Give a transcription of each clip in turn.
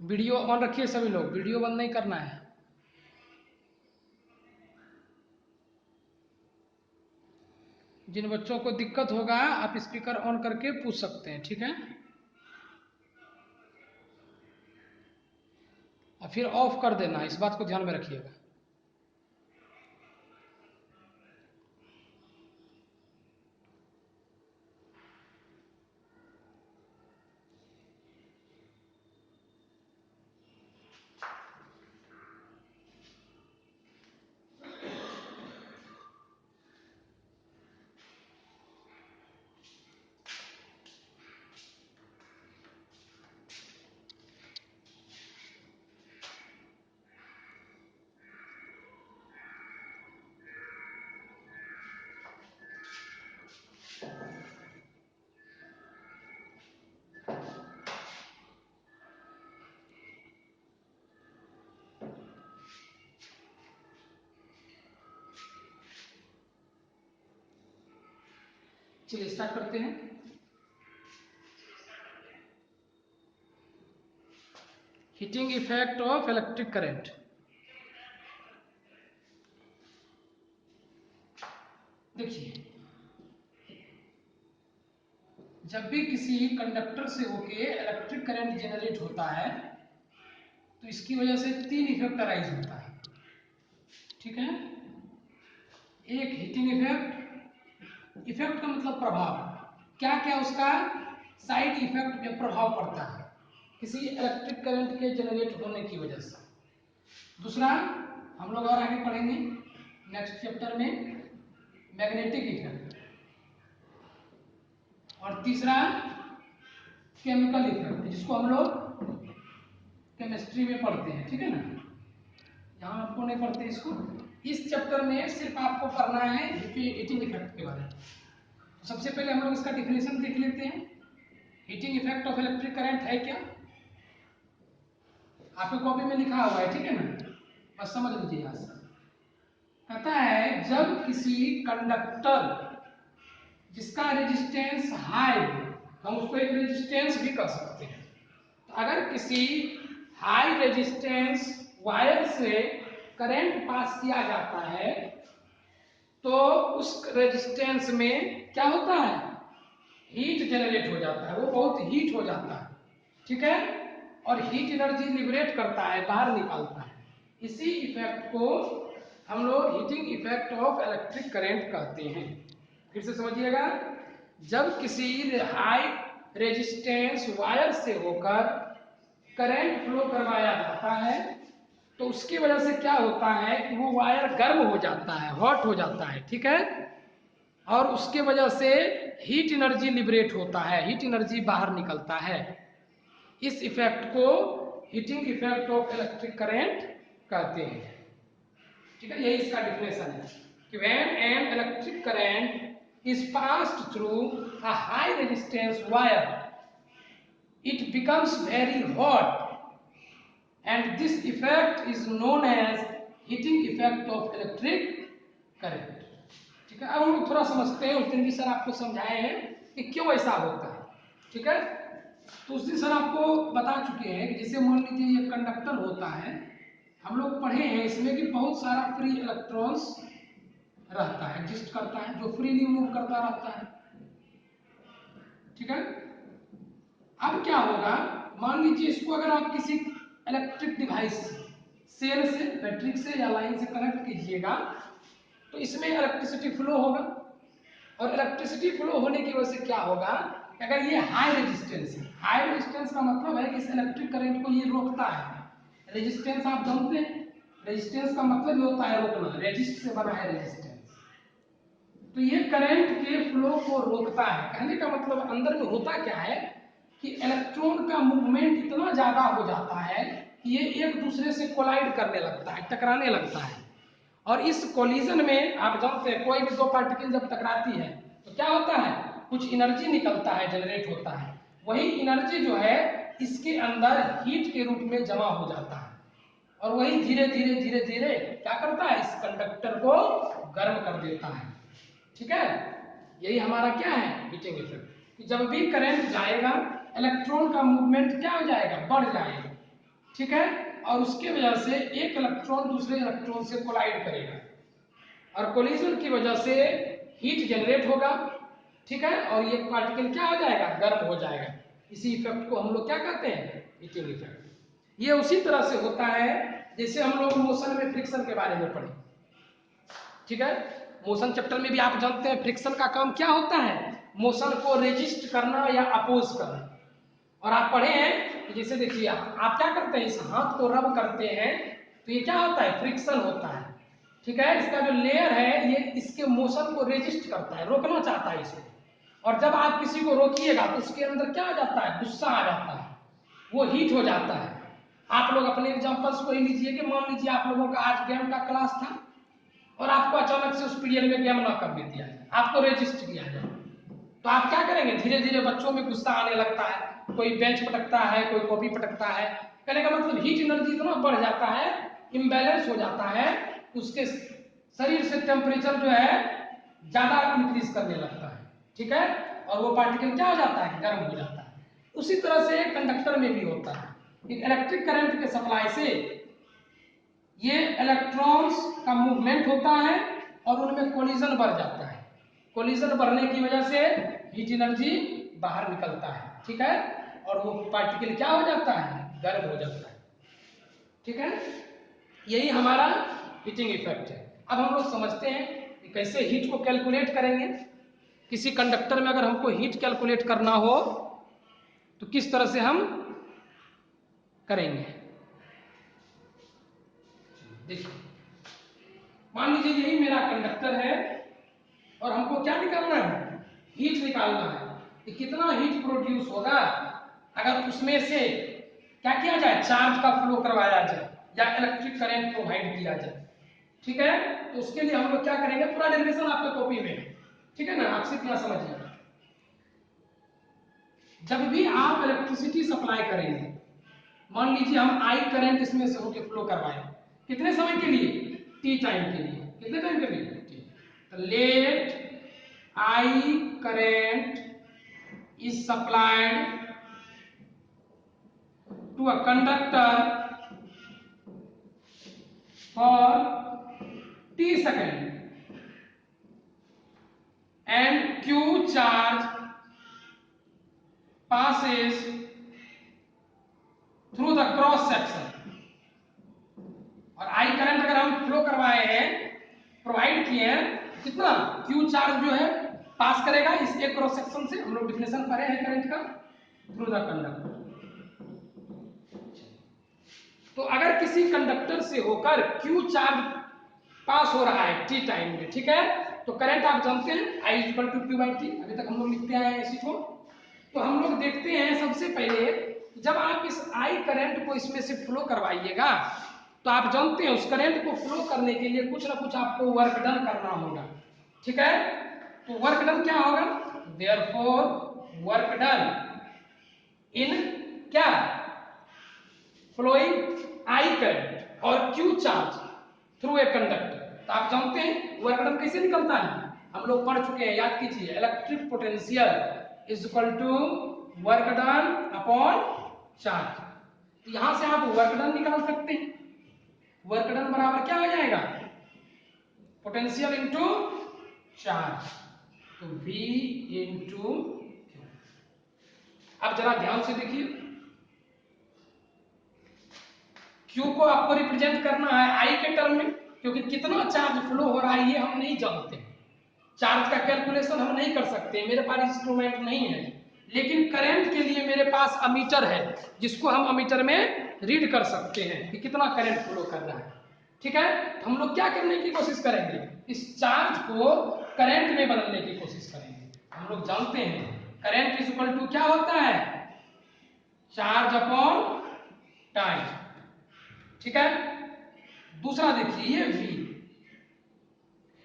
Video on रखिए सभी लोग, वीडियो बंद नहीं करना है। जिन बच्चों को दिक्कत होगा आप स्पीकर ऑन करके पूछ सकते हैं, ठीक है। और फिर ऑफ कर देना, इस बात को ध्यान में रखिएगा। चलिए स्टार्ट करते हैं। Heating effect of electric current. देखिए, जब भी किसी कंडक्टर से होके इलेक्ट्रिक करंट जनरेट होता है तो इसकी वजह से तीन इफेक्ट अराइज होता है, ठीक है। एक हीटिंग इफेक्ट, इफेक्ट का मतलब प्रभाव, क्या क्या उसका साइड इफेक्ट में प्रभाव पड़ता है किसी इलेक्ट्रिक करंट के जनरेट होने की वजह से। दूसरा हम लोग और आगे पढ़ेंगे नेक्स्ट चैप्टर में मैग्नेटिक इफेक्ट, और तीसरा केमिकल इफेक्ट जिसको हम लोग केमिस्ट्री में पढ़ते हैं, ठीक है ना। यहाँ आपको नहीं पढ़ते इसको, इस चैप्टर में सिर्फ आपको पढ़ना है हीटिंग इफेक्ट के बारे में। तो सबसे पहले हम लोग इसका डिफिनेशन देख लेते हैं। Heating effect of electric current है क्या, आपके कॉपी में लिखा हुआ है, ठीक है ना, बस समझ लीजिए। यहाँ से कहता है जब किसी कंडक्टर जिसका रेजिस्टेंस हाई, हम उसको एक रेजिस्टेंस भी कर सकते हैं, तो अगर किसी हाई रेजिस्टेंस वायर से करंट पास किया जाता है तो उस रेजिस्टेंस में क्या होता है, हीट जनरेट हो जाता है, वो बहुत हीट हो जाता है, ठीक है, और हीट एनर्जी लिबरेट करता है, बाहर निकालता है। इसी इफेक्ट को हम लोग heating effect of electric current कहते हैं। फिर से समझिएगा, जब किसी हाई रेजिस्टेंस वायर से होकर करंट फ्लो करवाया जाता है तो उसकी वजह से क्या होता है कि वो वायर गर्म हो जाता है, हॉट हो जाता है, ठीक है, और उसके वजह से हीट एनर्जी लिबरेट होता है, हीट एनर्जी बाहर निकलता है। इस इफेक्ट को heating effect of electric current कहते हैं, ठीक है। यही इसका डिफिनेशन है कि when an electric current is passed through a high resistance wire it becomes very hot and this effect is known as heating effect of electric current, ठीक है। अब हम लोग थोड़ा समझते हैं, उस दिन भी सर आपको समझाए हैं कि क्यों ऐसा होता है, ठीक है। तो उस दिन सर आपको बता चुके हैं कि जैसे मान लीजिए ये कंडक्टर होता है, हम लोग पढ़े हैं इसमें कि बहुत सारा फ्री इलेक्ट्रॉन्स रहता है, एग्जिस्ट करता है, जो फ्रीली मूव करता रहता है, ठीक है। अब क्या होगा, मान लीजिए इसको अगर आप किसी इलेक्ट्रिक डिवाइस सेल से, बैटरी से या लाइन से कनेक्ट कीजिएगा तो इसमें इलेक्ट्रिसिटी फ्लो होगा, और इलेक्ट्रिसिटी फ्लो होने की वजह से क्या होगा, अगर ये हाई रेजिस्टेंस है, हाई रेजिस्टेंस का मतलब है कि इस इलेक्ट्रिक करंट को ये रोकता है। रेजिस्टेंस आप जानते हैं, रेजिस्टेंस का मतलब ये होता है रोकना, रेजिस्ट से बना है रेजिस्टेंस, तो ये करंट के फ्लो को रोकता है। कहने का मतलब अंदर में होता क्या है कि इलेक्ट्रॉन का मूवमेंट इतना ज्यादा हो जाता है कि ये एक दूसरे से कोलाइड करने लगता है, टकराने लगता है, और इस कोलिजन में आप जानते हैं कोई भी दो पार्टिकल जब टकराती है तो क्या होता है, कुछ एनर्जी निकलता है, जनरेट होता है, वही एनर्जी जो है इसके अंदर हीट के रूप में जमा हो जाता है, और वही धीरे धीरे धीरे धीरे क्या करता है, इस कंडक्टर को गर्म कर देता है, ठीक है। यही हमारा क्या है, हीटिंग इफेक्ट, कि जब भी करंट जाएगा इलेक्ट्रॉन का मूवमेंट क्या हो जाएगा, बढ़ जाएगा, ठीक है, और उसके वजह से एक इलेक्ट्रॉन दूसरे इलेक्ट्रॉन से कोलाइड करेगा और कोलिजन की वजह से हीट जनरेट होगा, ठीक है, और ये पार्टिकल क्या हो जाएगा, गर्म हो जाएगा। इसी इफेक्ट को हम लोग क्या कहते हैं, हीटिंग इफेक्ट। ये उसी तरह से होता है जैसे हम लोग मोशन में फ्रिक्शन के बारे में पढ़े, ठीक है, मोशन चैप्टर में भी आप जानते हैं फ्रिक्शन का काम क्या होता है, मोशन को रेजिस्ट करना या अपोज करना। और आप पढ़े हैं कि जैसे देखिए आप क्या करते हैं, इस हाथ को रब करते हैं तो ये क्या होता है, फ्रिक्शन होता है, ठीक है। इसका जो लेयर है ये इसके मोशन को रेजिस्ट करता है, रोकना चाहता है इसको। और जब आप किसी को रोकिएगा तो उसके अंदर क्या आ जाता है, गुस्सा आ जाता है, वो हीट हो जाता है। आप लोग अपने एग्जांपल्स को ही लीजिए कि मान लीजिए आप लोगों का आज गेम का क्लास था और आपको अचानक से उस पीरियड में गेम ना करने दिया जाए, आपको रेजिस्ट किया जाए, तो आप क्या करेंगे, धीरे धीरे बच्चों में गुस्सा आने लगता है, कोई बेंच पटकता है, कोई कॉपी पटकता है। कहने का मतलब हीट एनर्जी इतना बढ़ जाता है, इम्बैलेंस हो जाता है, उसके शरीर से टेम्परेचर जो है ज्यादा इंक्रीज करने लगता है, ठीक है, और वो पार्टिकल क्या हो जाता है, गर्म हो जाता है। उसी तरह से कंडक्टर में भी होता है, एक इलेक्ट्रिक करंट के सप्लाई से ये इलेक्ट्रॉन्स का मूवमेंट होता है और उनमें कोलिजन बढ़ जाता है। कोलिजन बढ़ने की वजह से हीट एनर्जी बाहर निकलता है, ठीक है, और वो पार्टिकल क्या हो जाता है, गर्म हो जाता है, ठीक है। यही हमारा हीटिंग इफेक्ट है। अब हम लोग समझते हैं कि कैसे हीट को कैलकुलेट करेंगे। किसी कंडक्टर में अगर हमको हीट कैलकुलेट करना हो तो किस तरह से हम करेंगे, देखिए मान लीजिए यही मेरा कंडक्टर है और हमको क्या निकालना है, हीट निकालना है कि कितना हीट प्रोड्यूस होगा अगर उसमें से क्या किया जाए, चार्ज का फ्लो करवाया जाए या इलेक्ट्रिक करंट प्रोवाइड किया जाए, ठीक है। तो उसके लिए हम लोग क्या करेंगे, पूरा डेफिनेशन आपके कॉपी में, ठीक है ना, आप सिर्फ यहाँ समझिए। जब भी आप इलेक्ट्रिसिटी सप्लाई करेंगे, मान लीजिए हम आई करंट इसमें से होके फ्लो करवाएं, कितने समय के लिए, टी टाइम के लिए, कितने टाइम के लिए, टी। तो let I current is supplied to a conductor for t second and q charge passes through the cross section। और आई करंट अगर हम फ्लो करवाए हैं, प्रोवाइड किए हैं, कितना q चार्ज जो है पास करेगा इस एक क्रॉस सेक्शन से, हम लोग डिफिनेशन पढ़े हैं करंट का, थ्रू द कंडक्टर। तो अगर किसी कंडक्टर से होकर Q चार्ज पास हो रहा है टी टाइम में, ठीक है, तो करंट आप जानते हैं I equal to Q by T, अभी तक हम लोग लिखते आए हैं इसी को। तो हम लोग देखते हैं सबसे पहले जब आप इस I करंट को इसमें से फ्लो करवाइएगा तो आप जानते हैं उस करंट को फ्लो करने के लिए कुछ ना कुछ आपको वर्क डन करना होगा, ठीक है। तो वर्क डन क्या होगा, देयरफॉर वर्क डन इन क्या, फ्लोइंग आई करंट और Q charge through a conductor. तो आप जानते हैं वर्क डन कैसे निकलता है, हम लोग पढ़ चुके हैं, याद कीजिए, electric potential is equal to work done upon charge. तो यहां से आप वर्क डन निकाल सकते हैं, वर्क डन बराबर क्या हो जाएगा, पोटेंशियल इंटू चार्ज, तो V इंटू। अब जरा ध्यान से देखिए, Q को आपको रिप्रेजेंट करना है I के टर्म में, क्योंकि कितना चार्ज फ्लो हो रहा है ये हम नहीं जानते, चार्ज का कैलकुलेशन हम नहीं कर सकते, मेरे पास इंस्ट्रूमेंट नहीं है। लेकिन करंट के लिए मेरे पास अमीटर है जिसको हम अमीटर में रीड कर सकते हैं कि कितना करंट फ्लो कर रहा है, ठीक है। तो हम लोग क्या करने की कोशिश करेंगे, इस चार्ज को करंट में बदलने की कोशिश करेंगे। हम लोग जानते हैं करंट इज इक्वल टू क्या होता है, चार्ज अपॉन टाइम, ठीक है। दूसरा देखिए ये V,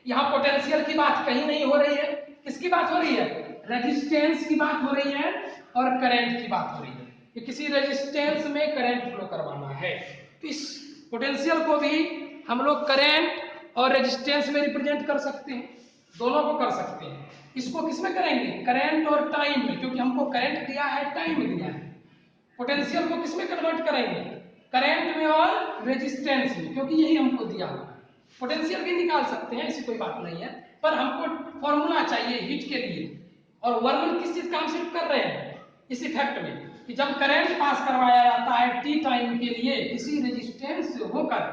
यहां पोटेंशियल की बात कहीं नहीं हो रही है, किसकी बात हो रही है, रेजिस्टेंस की बात हो रही है और करंट की बात हो रही है कि किसी रेजिस्टेंस में करंट फ्लो करवाना है। तो इस पोटेंशियल को भी हम लोग करंट और रेजिस्टेंस में रिप्रेजेंट कर सकते हैं, दोनों को कर सकते हैं। इसको किस में करेंगे, करंट और टाइम में, क्योंकि हमको करंट दिया है, टाइम दिया है। पोटेंशियल को किस में कन्वर्ट करेंगे, करंट में और रेजिस्टेंस में, क्योंकि यही हमको दिया हुआ है। पोटेंशियल भी निकाल सकते हैं, ऐसी कोई बात नहीं है, पर हमको फॉर्मूला चाहिए हीट के लिए। और वर्मन किस चीज का हम सिर्फ कर रहे हैं इस इफेक्ट में, कि जब करंट पास करवाया जाता है टी टाइम के लिए किसी रेजिस्टेंस से होकर,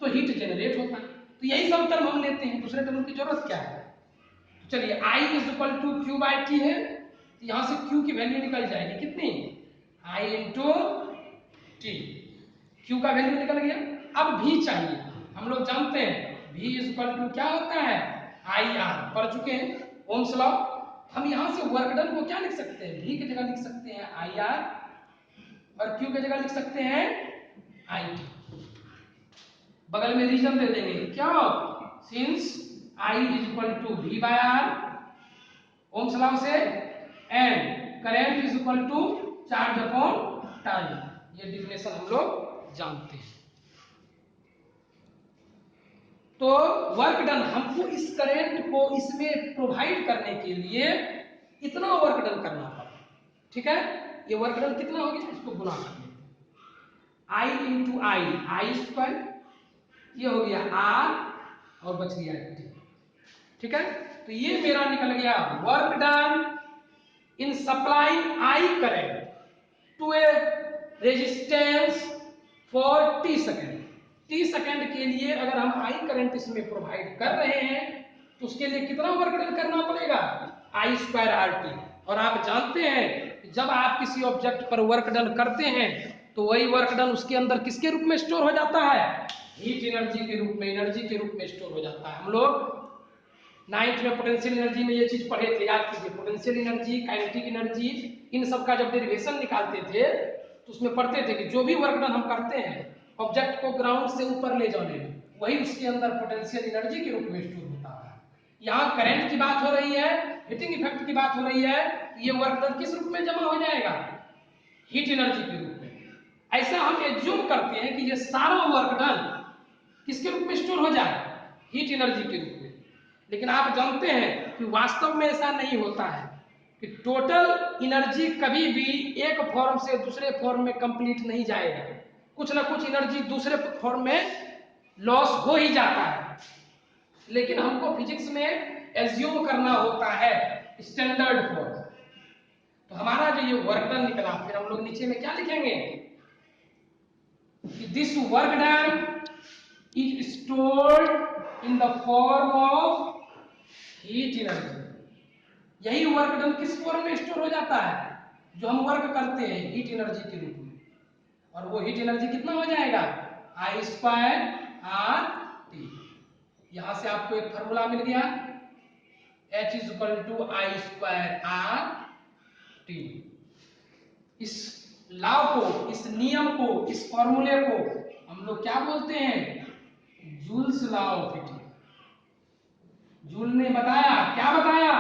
तो हीट जनरेट होता है। तो यही सब टर्म हम लेते हैं, दूसरे टर्म की जरूरत क्या है। तो चलिए I is equal to Q by T है, तो यहां से Q की वैल्यू निकल जाएगी कितनी, I इंटू टी, Q का वैल्यू निकल गया। अब V चाहिए, हम लोग जानते हैं V इज इक्वल टू क्या होता है, आई आर, पढ़ चुके हैं ओम्स लॉ। हम यहां से वर्क डन को क्या लिख सकते हैं, V की जगह लिख सकते हैं आई आर, और Q की जगह लिख सकते हैं आई टी। बगल में रीजन दे देंगे, क्या, since I is equal to V by R Ohm's law से, and current is equal to charge upon time, ये डिफिनेशन हम लोग जानते हैं। तो वर्क डन, हमको इस करंट को इसमें प्रोवाइड करने के लिए इतना वर्क डन करना पड़ा, ठीक है। ये वर्क डन कितना हो गया, इसको गुना कर लेते हैं, I इंटू आई स्क्वायर, ये हो गया R और बच गया T, ठीक है। तो ये मेरा निकल गया work done in supplying I current to a resistance for T second. T second के लिए अगर हम आई करंट इसमें प्रोवाइड कर रहे हैं, तो उसके लिए कितना वर्क डन करना पड़ेगा, आई स्क्वायर आर टी। और आप जानते हैं जब आप किसी ऑब्जेक्ट पर वर्क डन करते हैं, तो वही वर्क डन उसके अंदर किसके रूप में स्टोर हो जाता है, हीट एनर्जी के रूप में, एनर्जी के रूप में स्टोर हो जाता है। हम लोग 9th में पोटेंशियल एनर्जी में ये चीज पढ़े थे, याद कीजिए, पोटेंशियल एनर्जी, काइनेटिक एनर्जी, इन सब का जब डेरिवेशन निकालते थे, तो उसमें पढ़ते थे कि जो भी वर्क डन हम करते हैं ऑब्जेक्ट को ग्राउंड से ऊपर ले जाने में, वही उसके अंदर पोटेंशियल एनर्जी के रूप में स्टोर होता है। यहाँ करंट की बात हो रही है, हीटिंग इफेक्ट की बात हो रही है, ये वर्क डन किस रूप में जमा हो जाएगा, हीट एनर्जी के रूप में। ऐसा हम एज्यूम करते हैं कि ये सारा वर्क डन किसके रूप में स्टोर हो जाए, हीट एनर्जी के रूप में। लेकिन आप जानते हैं कि वास्तव में ऐसा नहीं होता है, कि टोटल एनर्जी कभी भी एक फॉर्म से दूसरे फॉर्म में कंप्लीट नहीं जाएगा, कुछ ना कुछ एनर्जी दूसरे फॉर्म में लॉस हो ही जाता है। लेकिन हमको फिजिक्स में एज्यूम करना होता है स्टैंडर्ड फॉर्म। तो हमारा जो ये वर्क डन निकला, फिर हम लोग नीचे में क्या लिखेंगे कि this work done is stored in the form of heat energy. यही वर्क डन किस फॉर्म में स्टोर हो जाता है, जो हम वर्क करते हैं हीट एनर्जी के रूप में। और वो हीट एनर्जी कितना हो जाएगा, आई स्क्वायर आर टी। यहां से आपको एक फॉर्मूला मिल गया, H is equal to I square R T. इस लॉ को, इस नियम को, इस फॉर्मूले को हम लोग क्या बोलते हैं, Joule's law of heating. Joule ने बताया, क्या बताया,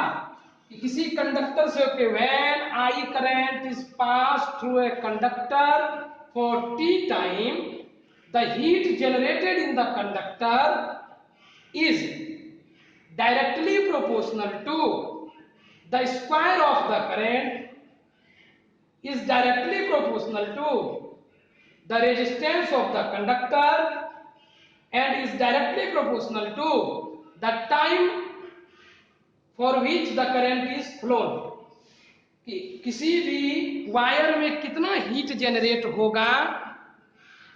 कि किसी कंडक्टर से होके when I current is pass through a conductor for T time, the heat generated in the conductor is directly proportional to the square of the current is directly proportional to the resistance of the conductor and is directly proportional to the time for which the current is flown। कि किसी भी wire में कितना heat generate होगा,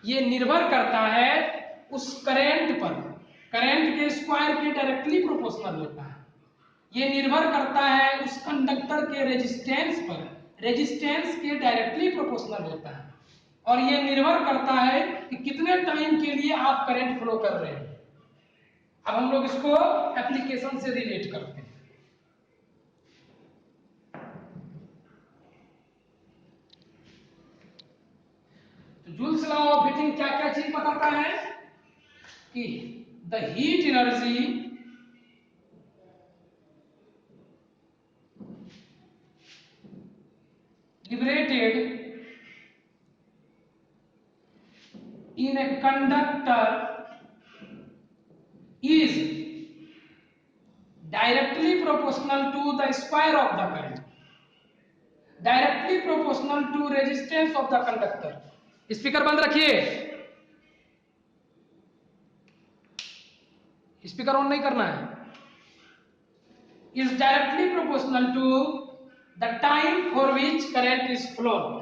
ये निर्भर करता है उस करंट पर, करंट के स्क्वायर के डायरेक्टली प्रोपोर्शनल होता है। ये निर्भर करता है उस कंडक्टर के रेजिस्टेंस पर, रेजिस्टेंस के डायरेक्टली प्रोपोर्शनल होता है। और ये निर्भर करता है कि कितने टाइम के लिए आप करंट फ्लो कर रहे हैं। अब हम लोग इसको एप्लीकेशन से रिलेट करते हैं। तो जूल्स लॉ ऑफ हीटिंग क्या क्या चीज बताता है, कि the heat energy liberated in a conductor is directly proportional to the square of the current, directly proportional to resistance of the conductor। Speaker बंद रखिए। स्पीकर ऑन नहीं करना है, is directly proportional to the time for which current is flown.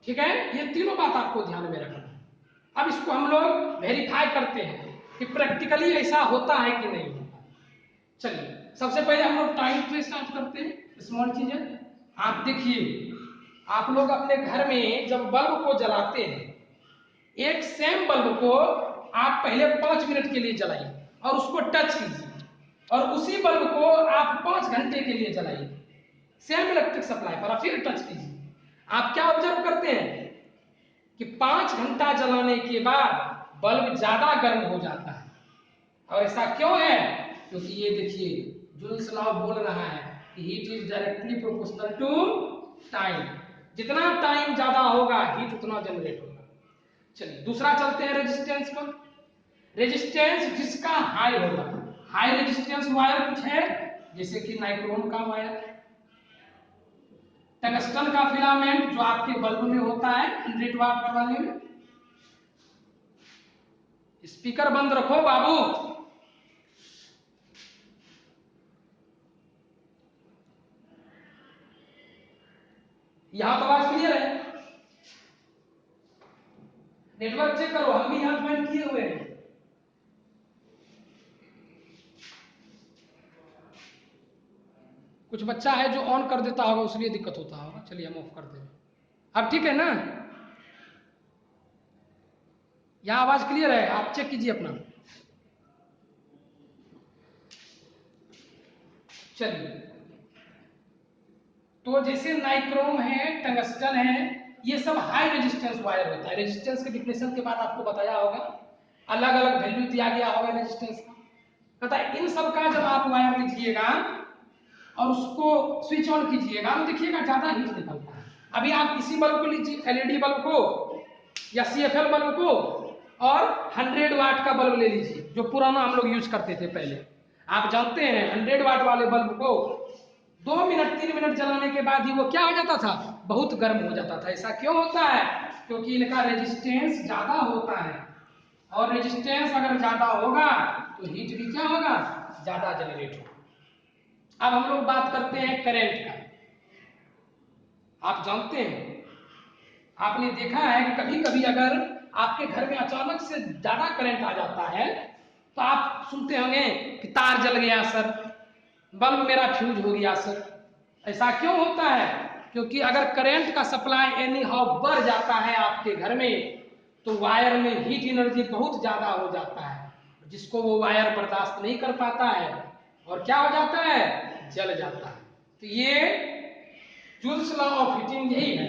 ठीक है, ये तीनों बात आपको ध्यान में रखना है। अब इसको हम लोग वेरीफाई करते हैं कि प्रैक्टिकली ऐसा होता है कि नहीं होता। चलिए सबसे पहले हम लोग टाइम से स्टार्ट करते हैं, स्मॉल चीजें। आप देखिए, आप लोग अपने घर में जब बल्ब को जलाते हैं, एक सेम बल्ब को आप पहले 5 मिनट के लिए जलाइए और उसको टच कीजिए, और उसी बल्ब को आप 5 घंटे के लिए जलाइए सेम इलेक्ट्रिक सप्लाई पर, फिर टच कीजिए। आप क्या ऑब्जर्व करते हैं कि 5 घंटा जलाने के बाद बल्ब ज्यादा गर्म हो जाता है। और ऐसा क्यों है? क्योंकि ये देखिए, जूल्स लॉ बोल रहा है कि heat is directly proportional to time. जितना टाइम ज्यादा होगा हीट उतना जनरेट होगा। चलिए दूसरा चलते हैं रेजिस्टेंस पर। रेजिस्टेंस जिसका हाई होगा, हाई रेजिस्टेंस वायर कुछ है जैसे कि नाइक्रोम का वायर, टंगस्टन का फिलामेंट जो आपके बल्ब में होता है 100 वाट वाले में। स्पीकर बंद रखो बाबू। यहां तो आवाज क्लियर है, नेटवर्क चेक करो, हम भी यहां ज्वाइन किए हुए हैं। कुछ बच्चा है जो ऑन कर देता होगा, उसलिए दिक्कत होता होगा। चलिए हम ऑफ कर दे रहे हैं। अब ठीक है ना, यहां आवाज क्लियर है, आप चेक कीजिए अपना। चलिए, तो जैसे नाइक्रोम है, टंगस्टन है, ये सब हाई रेजिस्टेंस वायर होता है। रेजिस्टेंस के डिफिनेशन के बाद आपको बताया होगा, अलग अलग वैल्यू दिया गया होगा रेजिस्टेंस का। पता है इन सब का जब आप वायर लीजिएगा और उसको स्विच ऑन कीजिएगा तो देखिएगा ज्यादा हीट निकलता है। अभी आप इसी बल्ब को लीजिए, एलईडी बल्ब को या सीएफएल बल्ब को, और 100 वाट का बल्ब ले लीजिए जो पुराना हम लोग यूज करते थे पहले। आप जानते हैं 100 वाट वाले बल्ब को 2 मिनट 3 मिनट जलाने के बाद ही वो क्या हो जाता था, बहुत गर्म हो जाता था। ऐसा क्यों होता है? क्योंकि इनका रेजिस्टेंस ज्यादा होता है, और रेजिस्टेंस अगर ज्यादा होगा तो हीट भी क्या होगा, ज्यादा जनरेट होगा। अब हम लोग बात करते हैं करंट का। आप जानते हैं, आपने देखा है कि कभी कभी अगर आपके घर में अचानक से ज्यादा करंट आ जाता है तो आप सुनते होंगे कि तार जल गया सर, बल्ब मेरा फ्यूज हो गया सर। ऐसा क्यों होता है? क्योंकि अगर करंट का सप्लाई एनी हाउ बढ़ जाता है आपके घर में तो वायर में हीट एनर्जी बहुत ज्यादा हो जाता है, जिसको वो वायर बर्दाश्त नहीं कर पाता है और क्या हो जाता है, जल जाता है। तो ये जूल्स लॉ ऑफ हीटिंग यही है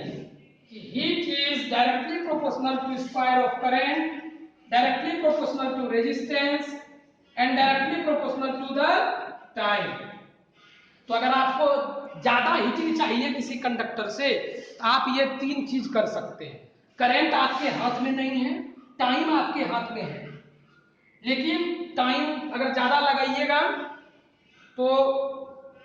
कि heat is directly proportional to square of current, directly proportional to resistance and directly proportional to the time. तो अगर आपको ज्यादा हीटिंग चाहिए किसी कंडक्टर से तो आप ये 3 चीज कर सकते हैं। करंट आपके हाथ में नहीं है, टाइम आपके हाथ में है, लेकिन टाइम अगर ज्यादा लगाइएगा तो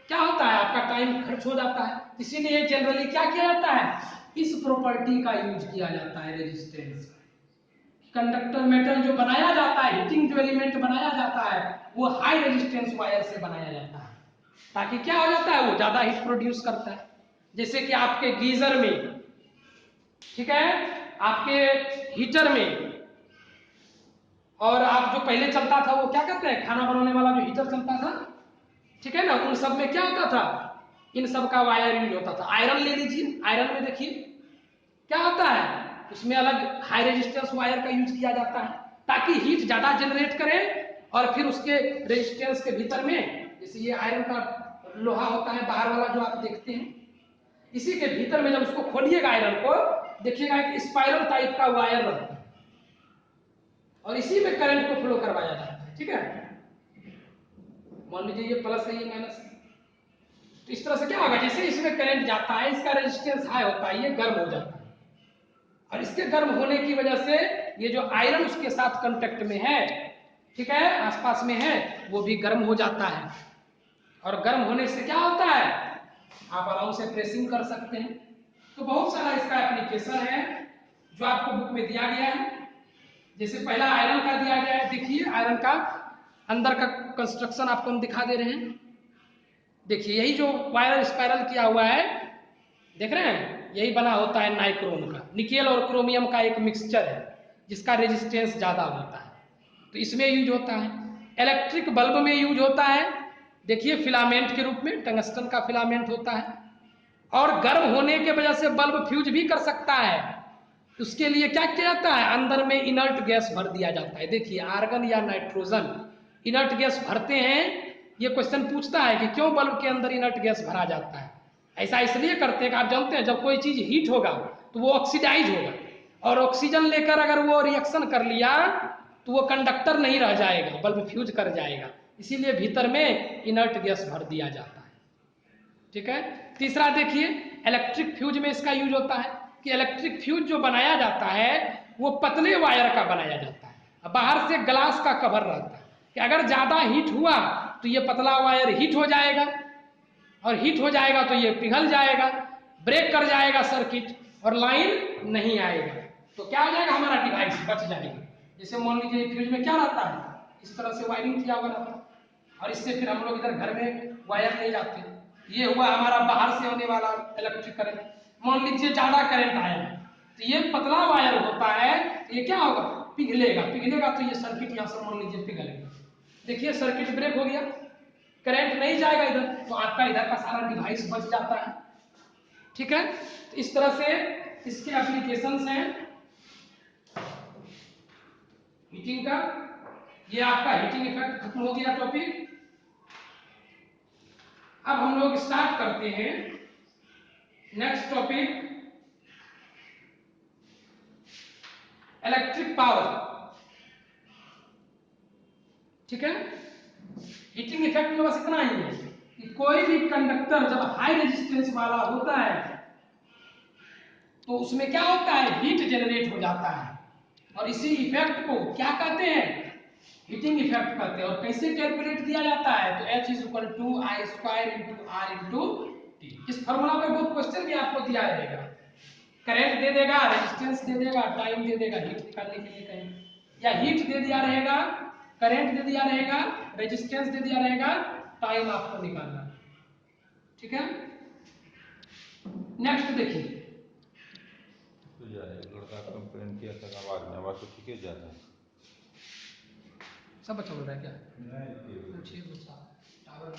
क्या होता है, आपका टाइम खर्च हो जाता है। इसीलिए जनरली क्या किया जाता है, इस प्रॉपर्टी का यूज किया जाता है रेजिस्टेंस का। कंडक्टर मेटल जो बनाया जाता है, हीटिंग जो एलिमेंट बनाया जाता है वो हाई रेजिस्टेंस वायर से बनाया जाता है, ताकि क्या हो जाता है, वो ज्यादा हीट प्रोड्यूस करता है। जैसे कि आपके गीजर में, ठीक है, आपके हीटर में, और आप जो पहले चलता था वो क्या कहते हैं, खाना बनाने वाला जो हीटर चलता था, ठीक है ना, उन सब में क्या होता था, इन सब का वायर यूज होता था। आयरन ले लीजिए, आयरन में देखिए क्या होता है, उसमें अलग हाई रेजिस्टेंस वायर का यूज किया जाता है ताकि हीट ज्यादा जनरेट करे, और फिर उसके रेजिस्टेंस के भीतर में, जैसे ये आयरन का लोहा होता है बाहर वाला जो आप देखते हैं, इसी के भीतर में जब उसको खोलिएगा आयरन को, देखिएगा एक स्पाइरल टाइप का वायर रहता है और इसी में करंट को फ्लो करवाया जाता है। ठीक है, मान लीजिए ये प्लस है, ये माइनस है, तो इस तरह से क्या होगा, जैसे इसमें करंट जाता है इसका रेजिस्टेंस हाई होता है, ये गर्म हो जाता है, और इसके गर्म होने की वजह से ये जो आयरन उसके साथ कांटेक्ट में है, ठीक है, आसपास में है, वो भी गर्म हो जाता है। और गर्म होने से क्या होता है, आप आराम से प्रेसिंग कर सकते हैं। तो बहुत सारा इसका एप्लीकेशन है जो आपको बुक में दिया गया है। जैसे पहला आयरन का दिया गया है, देखिए आयरन का अंदर का कंस्ट्रक्शन आपको हम दिखा दे रहे हैं। देखिए यही जो वायर स्पाइरल किया हुआ है, देख रहे हैं, यही बना होता है नाइक्रोम का, निकेल और क्रोमियम का एक मिक्सचर है जिसका रेजिस्टेंस ज़्यादा होता है, तो इसमें यूज होता है। इलेक्ट्रिक बल्ब में यूज होता है, देखिए फिलामेंट के रूप में टंगस्टन का फिलामेंट होता है, और गर्म होने के वजह से बल्ब फ्यूज भी कर सकता है। उसके लिए क्या किया जाता है, अंदर में इनर्ट गैस भर दिया जाता है। देखिए आर्गन या नाइट्रोजन इनर्ट गैस भरते हैं, ये क्वेश्चन पूछता है कि क्यों बल्ब के अंदर इनर्ट गैस भरा जाता है। ऐसा इसलिए करते हैं कि आप जानते हैं जब कोई चीज हीट होगा तो वो ऑक्सीडाइज होगा, और ऑक्सीजन लेकर अगर वो रिएक्शन कर लिया तो वो कंडक्टर नहीं रह जाएगा, बल्ब फ्यूज कर जाएगा, इसीलिए भीतर में इनर्ट गैस भर दिया जाता है। ठीक है। तीसरा देखिए इलेक्ट्रिक फ्यूज में इसका यूज होता है कि इलेक्ट्रिक फ्यूज जो बनाया जाता है वो पतले वायर का बनाया जाता है, बाहर से ग्लास का कवर रहता है कि अगर ज्यादा हीट हुआ तो ये पतला वायर हीट हो जाएगा, और हीट हो जाएगा तो ये पिघल जाएगा, ब्रेक कर जाएगा सर्किट, और लाइन नहीं आएगा, तो क्या हो जाएगा, हमारा डिवाइस बच जाएगा। जैसे मान लीजिए फ्यूज में क्या रहता है, इस तरह से वायरिंग किया हुआ रहता है, और इससे फिर हम लोग इधर घर में वायर ले जाते हैं। ये हुआ हमारा बाहर से होने वाला इलेक्ट्रिक करंट। मान लीजिए ज्यादा करंट आया तो ये पतला वायर होता है, तो ये क्या होगा, पिघलेगा, पिघलेगा तो ये सर्किट यहाँ से मान लीजिए पिघल गया, देखिए सर्किट ब्रेक हो गया, करंट नहीं जाएगा इधर, तो आपका इधर का सारा डिवाइस बच जाता है। ठीक है, तो इस तरह से इसके एप्लीकेशंस हैं हीटिंग का। ये आपका हीटिंग इफेक्ट खत्म हो गया टॉपिक। अब हम लोग स्टार्ट करते हैं नेक्स्ट टॉपिक, इलेक्ट्रिक पावर। ठीक है, हीटिंग इफेक्ट में बस इतना ही है कि कोई भी कंडक्टर जब हाई रेजिस्टेंस वाला होता है तो उसमें क्या होता है, हीट जनरेट हो जाता है, और इसी इफेक्ट को क्या कहते हैं, हीटिंग इफेक्ट कहते हैं। और कैसे कैलकुलेट किया जाता है, तो H is equal to I square into R into T. इस फॉर्मूला पे बहुत क्वेश्चन भी आपको दिया रहेगा, करंट दे देगा, रेजिस्टेंस दे देगा, टाइम दे देगा, हीट निकालने के लिए कहें, या हीट दे दिया रहेगा, करंट दे दिया रहेगा, रेजिस्टेंस दे दिया रहेगा, टाइम आपको निकालना। ठीक है, नेक्स्ट देखिए, लड़का कंप्लेन किया था, आवाज तो ठीक है जाता है, सब बच्चा बोल रहा है क्या, नहीं पूछिए, टावर